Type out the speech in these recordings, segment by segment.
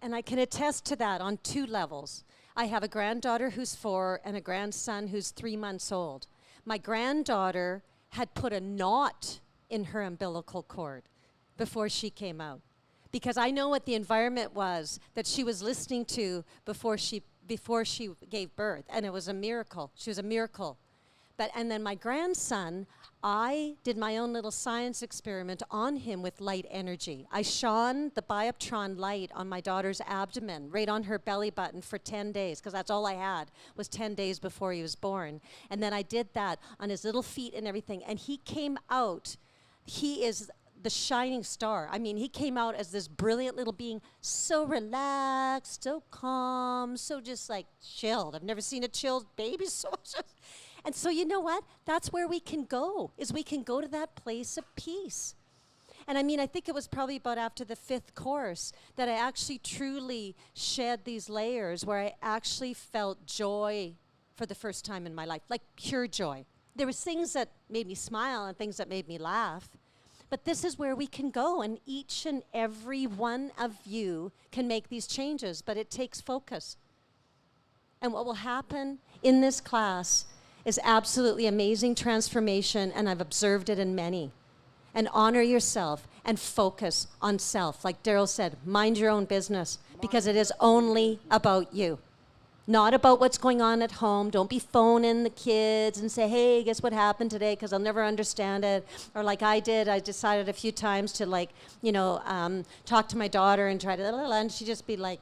And I can attest to that on 2 levels. I have a granddaughter who's 4 and a grandson who's 3 months old. My granddaughter had put a knot in her umbilical cord before she came out, because I know what the environment was that she was listening to before she gave birth, and it was a miracle. She was a miracle. And then my grandson, I did my own little science experiment on him with light energy. I shone the bioptron light on my daughter's abdomen, right on her belly button for 10 days, because that's all I had, was 10 days before he was born. And then I did that on his little feet and everything, and he came out, he is the shining star. I mean, he came out as this brilliant little being, so relaxed, so calm, so just like chilled. I've never seen a chilled baby so just. And so you know what? That's where we can go, is we can go to that place of peace. And I mean, I think it was probably about after the 5th course that I actually truly shed these layers where I actually felt joy for the first time in my life, like pure joy. There was things that made me smile and things that made me laugh. But this is where we can go, and each and every one of you can make these changes, but it takes focus. And what will happen in this class is absolutely amazing transformation, and I've observed it in many. And honor yourself and focus on self. Like Darrell said, mind your own business, because it is only about you. Not about what's going on at home. Don't be phoning the kids and say, hey, guess what happened today, because I'll never understand it. Or like I did, I decided a few times to talk to my daughter and try to, and she'd just be like.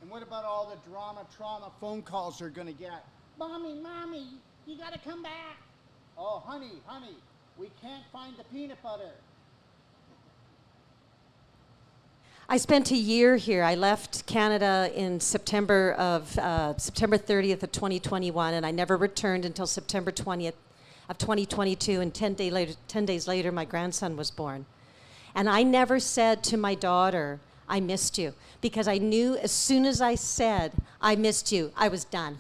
And what about all the drama, trauma phone calls they're going to get? Mommy, you got to come back. Oh, honey, we can't find the peanut butter. I spent a year here. I left Canada in September 30th of 2021, and I never returned until September 20th of 2022, and 10 days later, my grandson was born. And I never said to my daughter, I missed you, because I knew as soon as I said, I missed you, I was done.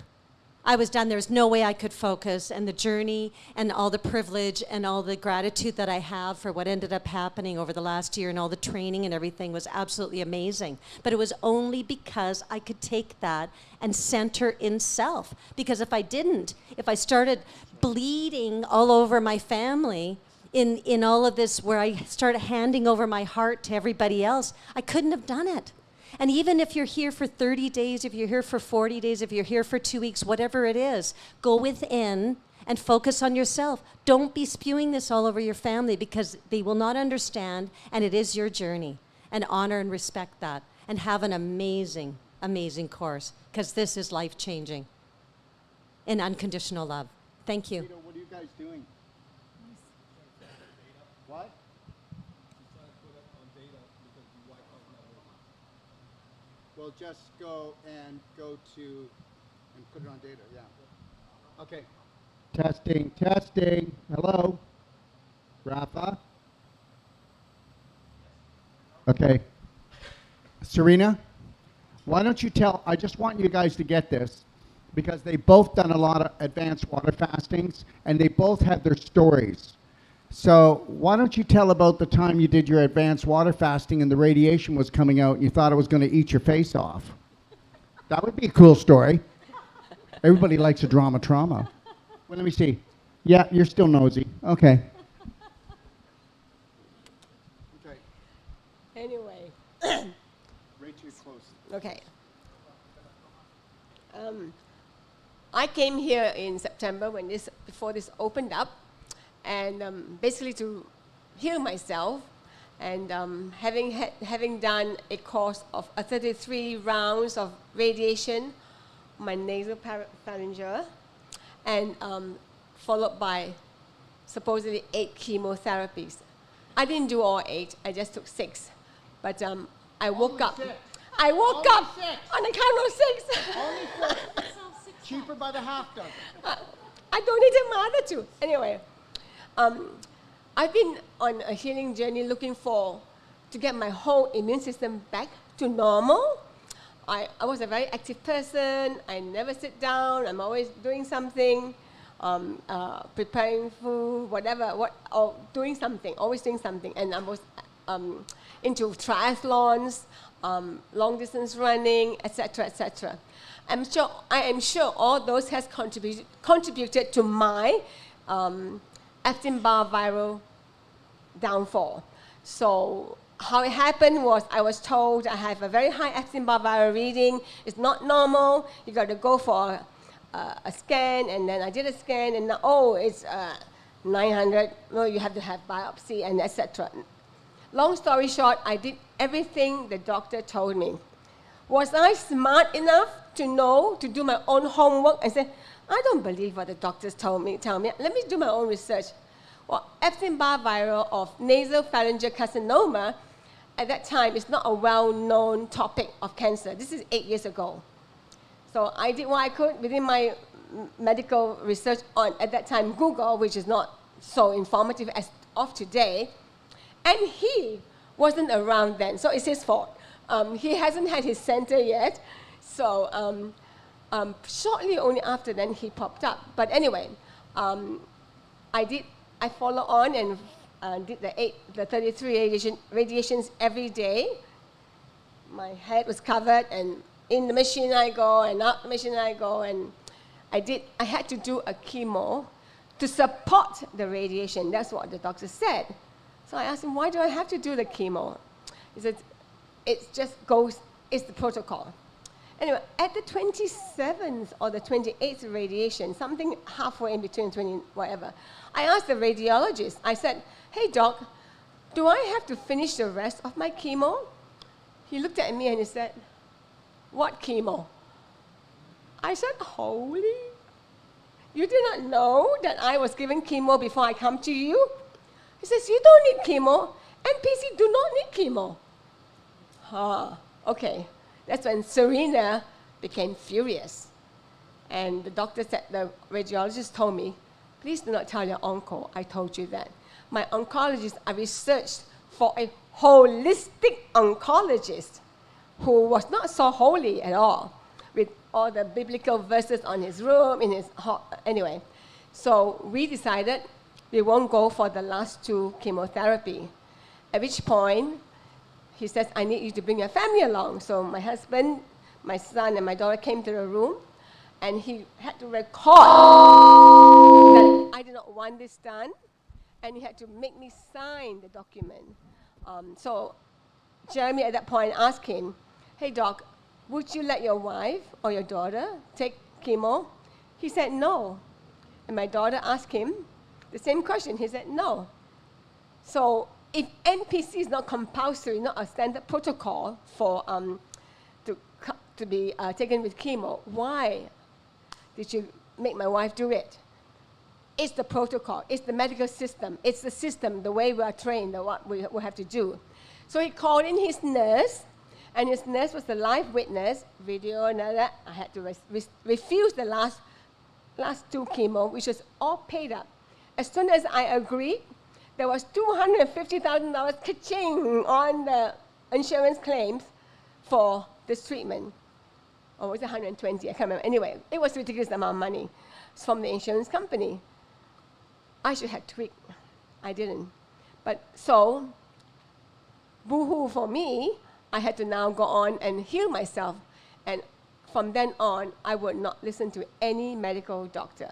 There was no way I could focus, and the journey and all the privilege and all the gratitude that I have for what ended up happening over the last year and all the training and everything was absolutely amazing. But it was only because I could take that and center in self. Because if I didn't, if I started bleeding all over my family in all of this, where I started handing over my heart to everybody else, I couldn't have done it. And even if you're here for 30 days, if you're here for 40 days, if you're here for 2 weeks, whatever it is, go within and focus on yourself. Don't be spewing this all over your family, because they will not understand, and it is your journey. And honor and respect that. And have an amazing, amazing course, because this is life-changing in unconditional love. Thank you. Peter, what are you guys doing? What? Well, just go to and put it on data, yeah. Okay. Testing. Hello? Rafa? Okay. Serena, why don't you I just want you guys to get this, because they both done a lot of advanced water fastings, and they both have their stories. So why don't you tell about the time you did your advanced water fasting and the radiation was coming out and you thought it was going to eat your face off? That would be a cool story. Everybody likes a drama trauma. Well, let me see. Yeah, you're still nosy. Okay. Okay. Anyway. Right too close. Okay. I came here in September before this opened up, and basically to heal myself, and having done a course of 33 rounds of radiation, my nasal pharyngeal, and followed by supposedly 8 chemotherapies. I didn't do all 8, I just took 6. But I woke up. I woke up on the count of 6. Only 6. Cheaper by the half dozen. I donated my other 2. Anyway, I've been on a healing journey looking to get my whole immune system back to normal. I was a very active person. I never sit down. I'm always doing something, preparing food, or doing something, always doing something. And I was into triathlons, long distance running, etc., etc. I am sure all those has contributed to my Epstein-Barr viral downfall. So how it happened was I was told I have a very high Epstein-Barr viral reading. It's not normal. You got to go for a scan, and then I did a scan, and now, it's 900. No, you have to have biopsy, and etc. Long story short, I did everything the doctor told me. Was I smart enough to know, to do my own homework and say, I don't believe what the doctors tell me. Let me do my own research. Well, Epstein-Barr viral of nasopharyngeal carcinoma at that time is not a well-known topic of cancer. This is 8 years ago. So I did what I could within my medical research on, at that time, Google, which is not so informative as of today. And he wasn't around then, so it's his fault. He hasn't had his center yet. So shortly only after then, he popped up. But anyway, I followed on and did the 33 radiations every day. My head was covered, and in the machine I go, and out the machine I go, and I had to do a chemo to support the radiation. That's what the doctor said. So I asked him, why do I have to do the chemo? He said, it just goes, it's the protocol. Anyway, at the 27th or the 28th radiation, something halfway in between 20, whatever, I asked the radiologist, I said, hey doc, do I have to finish the rest of my chemo? He looked at me and he said, what chemo? I said, holy, you did not know that I was giving chemo before I come to you? He says, you don't need chemo. NPC do not need chemo. Okay. That's when Serena became furious. And the doctor said, the radiologist told me, please do not tell your uncle I told you that. My oncologist, I researched for a holistic oncologist who was not so holy at all, with all the biblical verses on his room, in his anyway. So we decided we won't go for the last 2 chemotherapy. At which point, he says, I need you to bring your family along. So my husband, my son, and my daughter came to the room, and he had to record that I did not want this done, and he had to make me sign the document. So Jeremy at that point asked him, hey doc, would you let your wife or your daughter take chemo? He said no. And my daughter asked him the same question. He said no. So if NPC is not compulsory, not a standard protocol for to be taken with chemo, why did you make my wife do it? It's the protocol. It's the medical system. It's the system, the way we are trained, what we have to do. So he called in his nurse, and his nurse was the live witness, video and all that. I had to refuse the last 2 chemo, which was all paid up. As soon as I agreed, there was $250,000 ka-ching on the insurance claims for this treatment. Or was it 120? I can't remember. Anyway, it was a ridiculous amount of money from the insurance company. I should have tweaked. I didn't. But so, boo-hoo for me, I had to now go on and heal myself. And from then on, I would not listen to any medical doctor.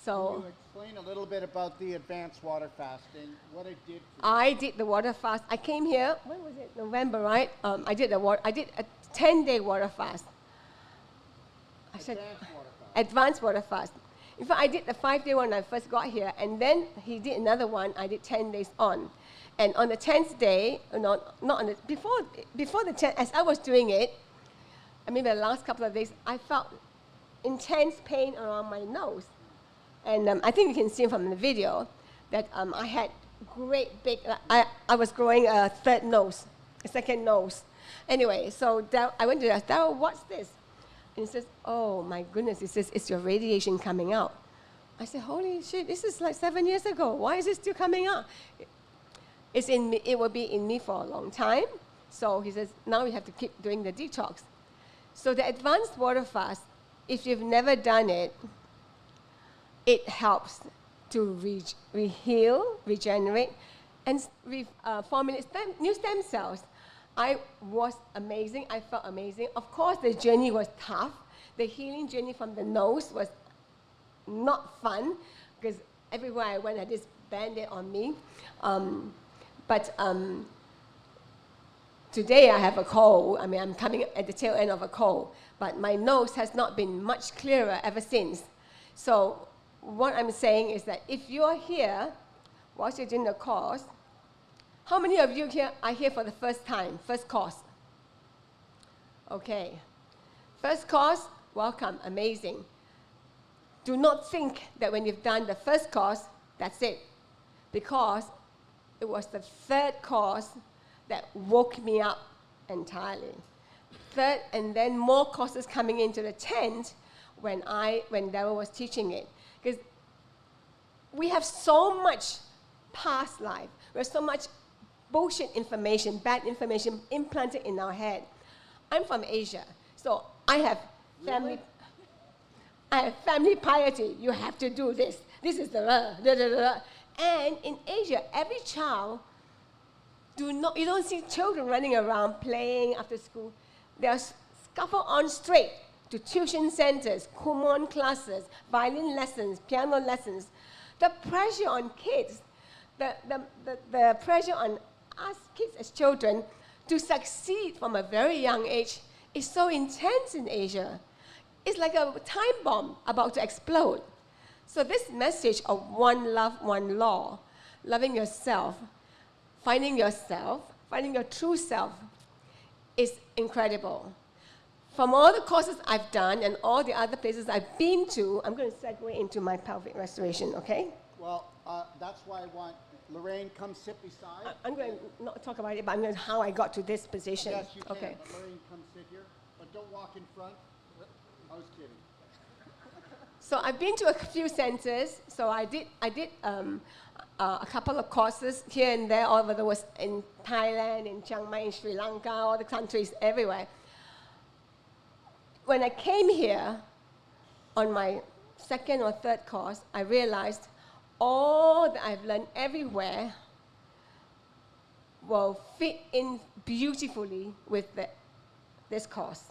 So, can you explain a little bit about the advanced water fasting, what it did for you? I did the water fast. I came here, when was it? November, right? I did a 10-day water fast. Advanced water fast. In fact, I did the 5-day one when I first got here, and then he did another one. I did 10 days on. And on the 10th day, before the 10th, as I was doing it, I mean, the last couple of days, I felt intense pain around my nose. And I think you can see from the video that I had great big, I was growing a second nose. Anyway, so I went to Darrell, what's this? And he says, oh my goodness, he says, it's your radiation coming out. I said, holy shit, this is like 7 years ago. Why is it still coming out? It's in me, it will be in me for a long time. So he says, now we have to keep doing the detox. So the advanced water fast, if you've never done it, it helps to heal, regenerate. and formulate new stem cells. I was amazing. I felt amazing. Of course, the journey was tough. The healing journey from the nose was not fun because everywhere I went, I had this Band-Aid on me. But today I have a cold. I mean, I'm coming at the tail end of a cold. But my nose has not been much clearer ever since. So what I'm saying is that if you're here, whilst you're doing the course, how many of you here are here for the first time, first course? Okay. First course, welcome, amazing. Do not think that when you've done the first course, that's it. Because it was the third course that woke me up entirely. Third, and then more courses coming into the tent when Darrell was teaching it. Because we have so much past life. We have so much bullshit information, bad information implanted in our head. I'm from Asia, so I have family. I have family piety. You have to do this. This is the And in Asia, every child you don't see children running around playing after school. They're scuffled on straight to tuition centers, Kumon classes, violin lessons, piano lessons. The pressure on kids, the pressure on us kids as children to succeed from a very young age is so intense in Asia. It's like a time bomb about to explode. So this message of one love, one law, loving yourself, finding your true self, is incredible. From all the courses I've done and all the other places I've been to, I'm going to segue into my pelvic restoration, okay? Well, that's why I want Lorraine, come sit beside. I'm going to not talk about it, but I'm going to how I got to this position. Yes, you can. Okay. But Lorraine, come sit here. But don't walk in front. I was kidding. So I've been to a few centers. So I did a couple of courses here and there, all over the world, in Thailand, in Chiang Mai, in Sri Lanka, all the countries, everywhere. When I came here on my second or third course, I realized all that I've learned everywhere will fit in beautifully with this course.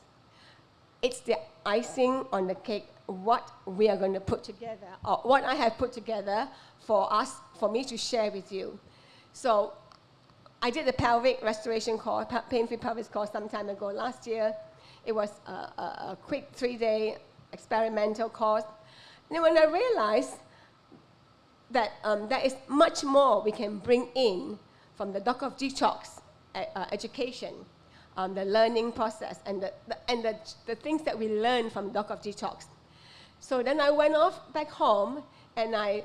It's the icing on the cake, what we are going to put together, or what I have put together for me to share with you. So I did the pelvic restoration course, pain-free pelvis course some time ago last year. It was a quick 3-day experimental course. And then when I realized that there is much more we can bring in from the Doc of Detox education, the learning process, and the things that we learn from Doc of Detox. So then I went off back home, and I'm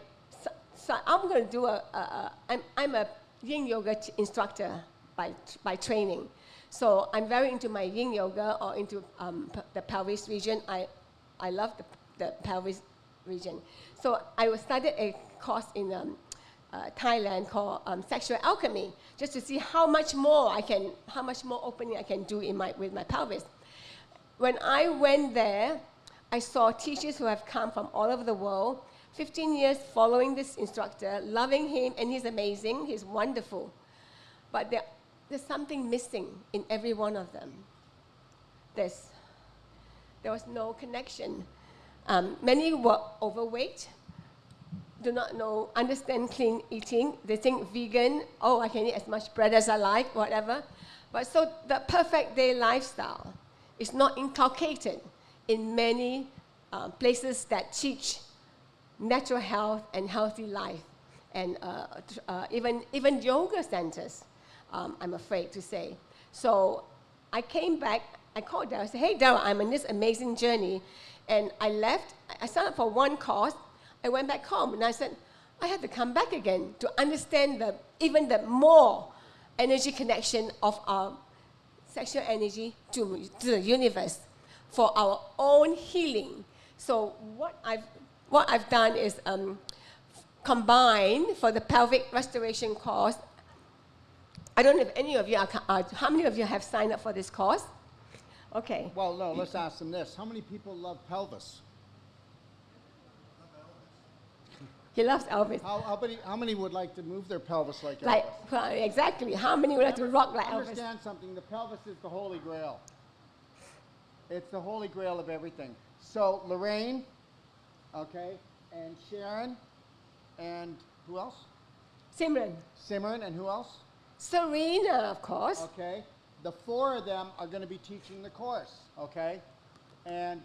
going to do I'm a yin yoga instructor by training. So I'm very into my yin yoga or into the pelvis region. I love the pelvis region. So I started a course in Thailand called Sexual Alchemy, just to see how much more opening I can do with my pelvis. When I went there, I saw teachers who have come from all over the world, 15 years following this instructor, loving him, and he's amazing, he's wonderful. But there's something missing in every one of them. There was no connection. Many were overweight, do not understand clean eating. They think vegan, I can eat as much bread as I like, whatever. But so the perfect day lifestyle is not inculcated in many places that teach natural health and healthy life, and even yoga centers, I'm afraid to say. So I came back, I called Darrell, I said, hey Darrell, I'm on this amazing journey, and I left, I signed up for one course, I went back home, and I said, I had to come back again to understand even the more energy connection of our sexual energy to the universe for our own healing. So what I've done is combine for the pelvic restoration course. I don't know if any of you how many of you have signed up for this course? Okay. Well, no, let's ask them this. How many people love pelvis? He loves Elvis. How many would like to move their pelvis like Like, Elvis? exactly. How many would like to rock like Elvis? Understand something. The pelvis is the holy grail. It's the holy grail of everything. So Lorraine, okay, and Sharon, and who else? Simran. Simran, and who else? Serena, of course. Okay. The four of them are going to be teaching the course, okay? And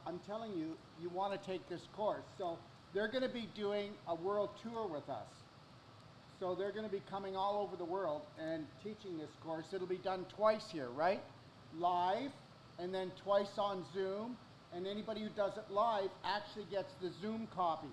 I'm telling you, you want to take this course. So they're going to be doing a world tour with us. So they're going to be coming all over the world and teaching this course. It'll be done twice here, right? Live, and then twice on Zoom. And anybody who does it live actually gets the Zoom copy.